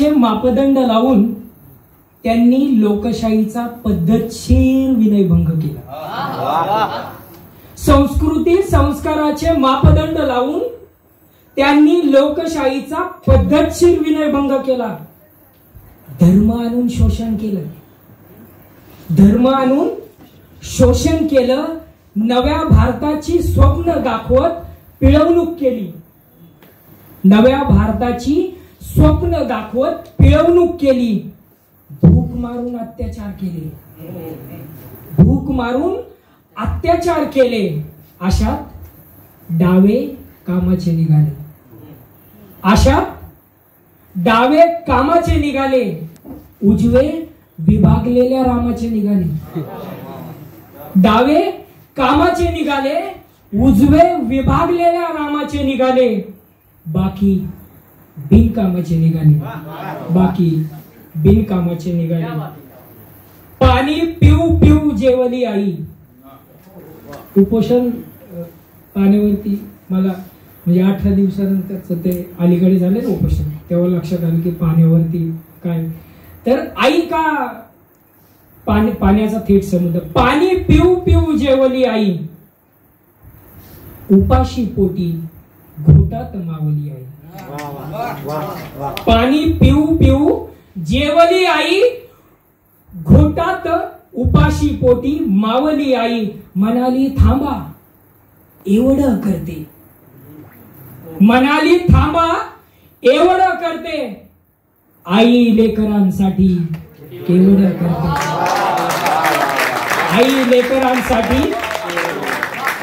संस्काराचे मापदंड लावून त्यांनी लोकशाहीचा पद्धतशीर विनयभंग केला. संस्कृती संस्काराचे मापदंड लावून त्यांनी लोकशाहीचा पद्धतशीर विनयभंग केला. धर्म आणून शोषण केलं. धर्म आणून शोषण केलं. नव्या भारताची स्वप्न दाखवत पिळवणूक केली. नव्या भारताची स्वप्न दाखवत पिळवणूक केली. भूक मारून अत्याचार केले. भूक मारून अत्याचार केले. अशात डावे कामाचे निघाले. अशात डावे कामाचे निघाले. उजवे विभागलेल्या रामाचे निघाले. डावे कामाचे निघाले. उजवे विभागलेल्या रामाचे निघाले. बाकी बिनकामाचे निघाले. बाकी बिनकामाचे निघाले. पाणी पिऊ पिऊ जेवली आई. उपोषण पाण्यावरती मला म्हणजे 18 दिवसानंतर ते अलीकडे झाले ना उपोषण, तेव्हा लक्षात आलं की पाण्यावरती काय. तर आई का पाण्याचा थेट संबंध. पाणी पिऊ पिऊ जेवली आई. उपाशी पोटी घोटात मावली आई. पाणी पिऊ पिऊ जेवली आई. घोटात उपाशी पोटी मावली आई. म्हणाली थांबा एवढं करते. म्हणाली थांबा एवढं करते. आई लेकरांसाठी केवढं करते. आई लेकरांसाठी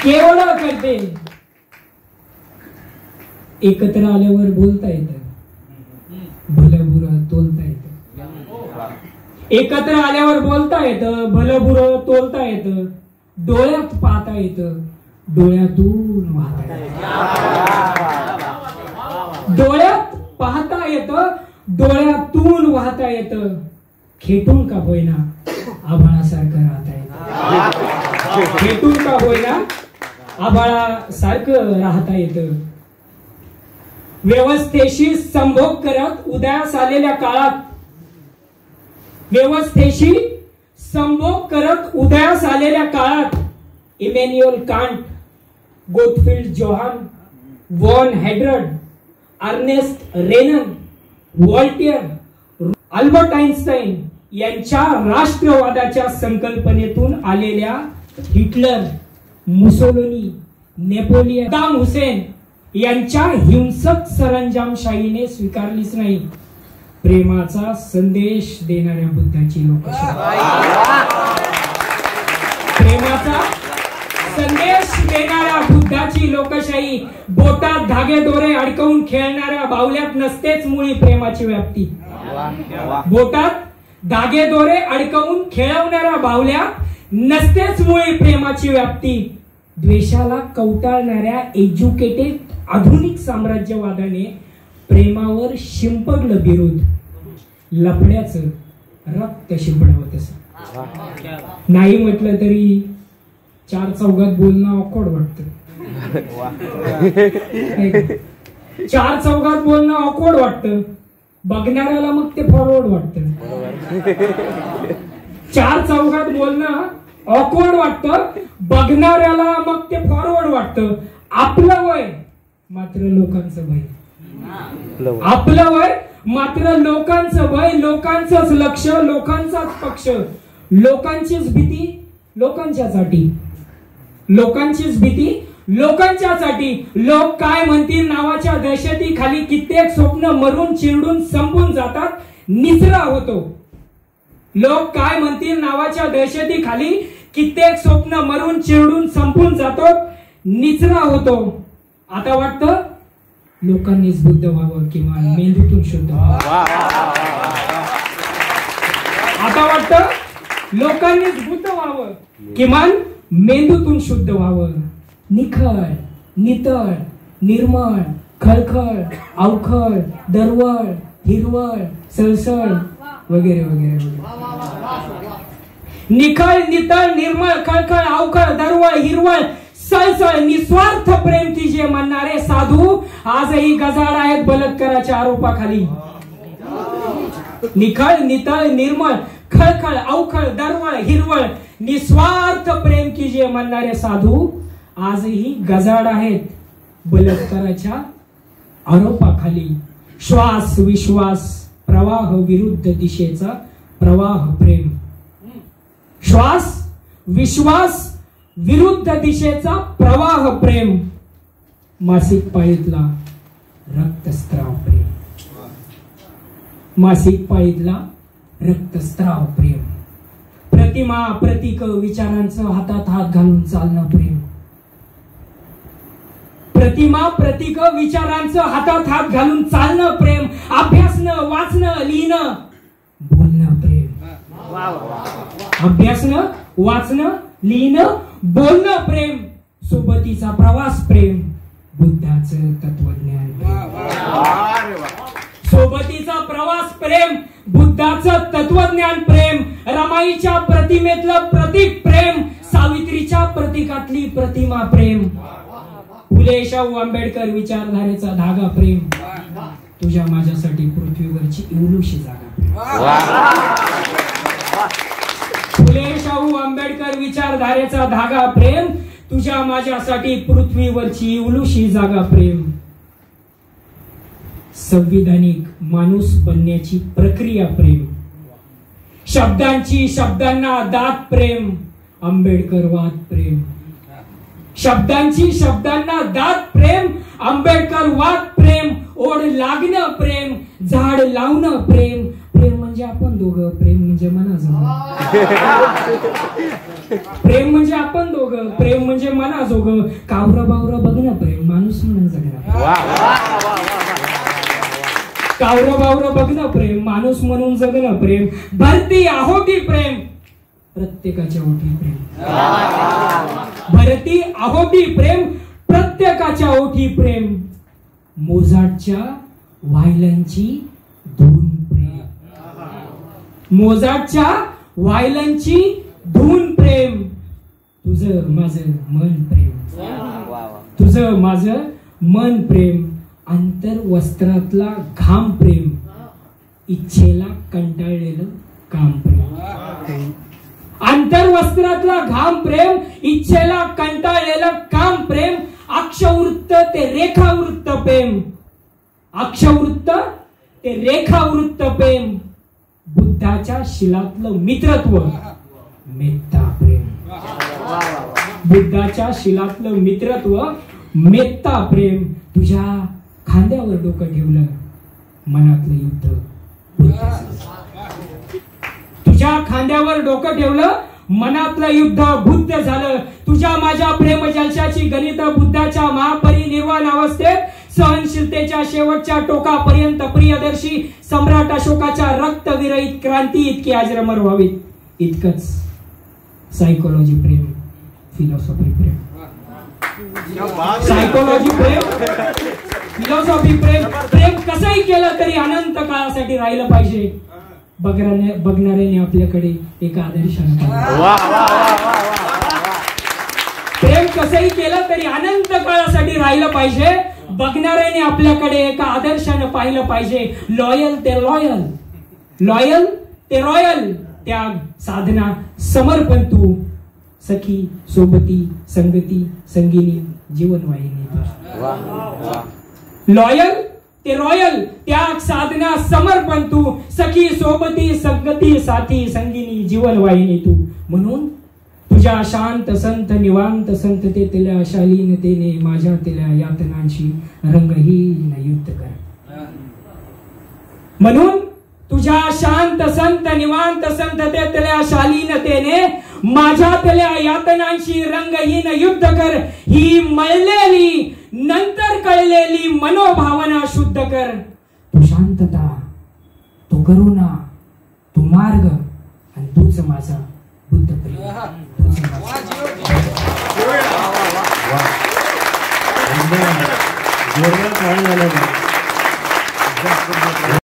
केवढं करते. एकत्र आल्यावर बोलता येतं. भलं बुरं तोलता येतं. एकत्र आल्यावर बोलता येतं. भलं बुरं तोलता येतं. डोळ्यात पाहता येतं. डोळ्यातून वाहता येतं. डोळ्यात पाहता येतं. डोळ्यातून वाहता येतं. खेटून का होईना आभाळासारखं राहता येतं. खेटून का होईना आभाळासारखं राहता येतं. व्यवस्थेशी संभोग करत उदयास आलेल्या काळात, व्यवस्थेशी संभोग करत उदयास आलेल्या काळात Immanuel Kant, Gottfried Johann, von हेड्रड, Ernest Renan, Voltaire, Albert Einstein यांच्या राष्ट्रवादाच्या संकल्पनेतून आलेल्या Hitler, Mussolini, Napoleon, Saddam Hussein यांच्या हिंसक सरंजामशाहीने स्वीकारलीच नाही. प्रेमाचा संदेश देणाऱ्या बुद्धाची लोकशाही. प्रेमाचा संदेश देणाऱ्या बुद्धाची लोकशाही. बोटात धागे दोरे अडकवून खेळणाऱ्या बावल्यात नसतेच मुळी प्रेमाची व्याप्ती. बोटात धागे दोरे अडकवून खेळवणाऱ्या बावल्यात नसतेच मुळी प्रेमाची व्याप्ती. द्वेषाला कवटाळणाऱ्या एज्युकेटेड आधुनिक साम्राज्यवादाने प्रेमावर शिंपडलं बिरुद. लफड्याचं रक्त शिंपडावं तसं. नाही म्हटलं तरी 4 चौघात बोलणं ऑकवर्ड वाटतं. 4 चौघात बोलणं ऑकवर्ड वाटतं. बघणाऱ्याला मग ते फॉरवर्ड वाटतं. 4 चौघात बोलणं ऑकवर्ड वाटतं. बघणाऱ्याला मग ते फॉरवर्ड वाटतं. आपलं वय मात्र लोकांचं भय. आपलं वय मात्र लोकांचं भय. लोकांचंच लक्ष, लोकांचाच पक्ष, लोकांचीच भीती लोकांच्यासाठी. लोकांचीच भीती लोकांच्यासाठी. लोक काय म्हणतील नावाच्या दहशती खाली कित्येक स्वप्न मरून चिरडून संपून जातात. निचरा होतो. लोक काय म्हणतील नावाच्या दहशती खाली कित्येक स्वप्न मरून चिरडून संपून जातो. निचरा होतो. आता वाटतं लोकांनीच बुद्ध व्हावं, किंवा मेंदूतून शुद्ध व्हावं. आता वाटतं लोकांनीच बुद्ध व्हावं, किमान मेंदूतून शुद्ध व्हावं. निखळ, नितळ, निर्मळ, खळखळ, अवखळ, दरवळ, हिरवळ, सळसळ वगैरे वगैरे वगैरे. निखळ, नितळ, निर्मळ, खळखळ, अवखळ, दरवळ, हिरवळ, सळसळ, निस्वार्थ प्रेम की जे म्हणणारे साधू आजही गजाड आहेत बलात्काराच्या आरोपाखाली. निखळ, नितळ, निर्मळ, खळखळ, अवखळ, दरवळ, हिरवळ, निस्वार्थ प्रेम की जे म्हणणारे साधू आजही गजाड आहेत बलात्काराच्या आरोपाखाली. श्वास विश्वास प्रवाह विरुद्ध दिशेचा प्रवाह प्रेम. श्वास विश्वास विरुद्ध दिशेचा प्रवाह प्रेम. मासिक पाळीतला रक्तस्त्राव प्रेम. मासिक पाळीतला रक्तस्त्राव प्रेम. प्रतिमा प्रतीक विचारांचं हातात हात घालून चालणं प्रेम. प्रतिमा प्रतीक विचारांचं हातात हात घालून चालणं प्रेम. अभ्यासणं, वाचणं, लिहिणं, बोलणं प्रेम. अभ्यासणं, वाचणं, लिहिणं, बोलणं प्रेम. सोबतीचा प्रवास प्रेम. बुद्धाचं तत्वज्ञान प्रेम. सोबतीचा प्रवास प्रेम. बुद्धाचं तत्वज्ञान प्रेम. रमाईच्या प्रतिमेतलं प्रतीक प्रेम. सावित्रीच्या प्रतीकातली प्रतिमा प्रेम. फुले शाहू आंबेडकर विचारधारेचा धागा प्रेम. तुझ्या माझ्यासाठी पृथ्वीवरची इवलूशी जागा. फुले शाहू आंबेडकर विचारधारेचा धागा प्रेम. तुझ्या माझ्यासाठी पृथ्वीवरची इवलूशी जागा प्रेम. संविधानिक माणूस बनण्याची प्रक्रिया प्रेम. शब्दांची शब्दांना दात प्रेम. आंबेडकरवाद प्रेम. शब्दांची शब्दांना दात प्रेम. आंबेडकरवाद प्रेम. ओढ लागणं प्रेम. झाड लावणं प्रेम. प्रेम म्हणजे आपण दोघं. प्रेम म्हणजे मनाजोगं. प्रेम म्हणजे आपण दोघं. प्रेम म्हणजे मनाजोगं. कावरं बावरं बघणं प्रेम. माणूस म्हणून जगणं. कावरं बावरं बघणं प्रेम. माणूस म्हणून जगणं प्रेम. भरती आहोटी प्रेम. प्रत्येकाच्या ओठी प्रेम. भरती आहोटी प्रेम. प्रत्येकाच्या ओठी प्रेम. मोजाटच्या व्हायलनची धून प्रेम. मोजाटच्या व्हायलनची धून प्रेम. तुझं माझं मन प्रेम. तुझं माझं मन प्रेम. अंतर वस्त्रातला घाम प्रेम. इच्छेला कंटाळलेलं काम प्रेम. अंतर्वस्त्रातला घाम प्रेम. इच्छेला कंटाळलेलं काम प्रेम. अक्षवृत्त ते रेखावृत्त प्रेम. अक्षवृत्त ते रेखावृत्त प्रेम. बुद्धाच्या शिलातलं मित्रत्व मेत्ता प्रेम. बुद्धाच्या शिलातलं मित्रत्व मेत्ता प्रेम. तुझ्या खांद्यावर डोकं ठेवलं मनातलं युद्ध तुझ्या खांद्यावर डोकं ठेवलं मनातलं युद्ध बुद्ध झालं. तुझ्या माझ्या प्रेम जलशाची गणित बुद्धाच्या महापरिनिर्वाण अवस्थेत सहनशीलतेच्या शेवटच्या टोकापर्यंत प्रियदर्शी सम्राट अशोकाच्या रक्तविरहित क्रांती इतकी अजरामर व्हावीत. इतकंच सायकोलॉजी प्रेम. फिलॉसॉफी प्रेम. सायकोलॉजी प्रेम. फिलॉसॉफी प्रेम. प्रेम कसंही केलं तरी अनंत काळासाठी राहिलं पाहिजे. बघणाऱ्याने आपल्याकडे एका आदर्शाने प्रेम कसंही केलं तरी अनंत काळासाठी राहिलं पाहिजे. बघणाऱ्याने आपल्याकडे एका आदर्शाने पाहिलं पाहिजे. लॉयल ते लॉयल. लॉयल ते रॉयल. त्याग साधना समर्पण तू. सखी सोबती संगती संगिनी जीवनवाहिनी. लॉयल ते रॉयल. त्याग साधना समर्पण तू. सखी सोबती संगती साथी संगिनी जीवनवाहिनी तू. म्हणून तुझ्या शांत संत निवांत संततेतल्या शालीनतेने माझ्यातल्या यातनांशी रंगहीन युद्ध कर. म्हणून तुझ्या शांत संत निवांत संततेतल्या शालीनतेने माझ्यातल्या यातनांशी रंगहीन युद्ध कर. ही मळलेली नंतर कळलेली मनोभावना शुद्ध कर. तू शांतता, तू करुणा, तू मार्ग,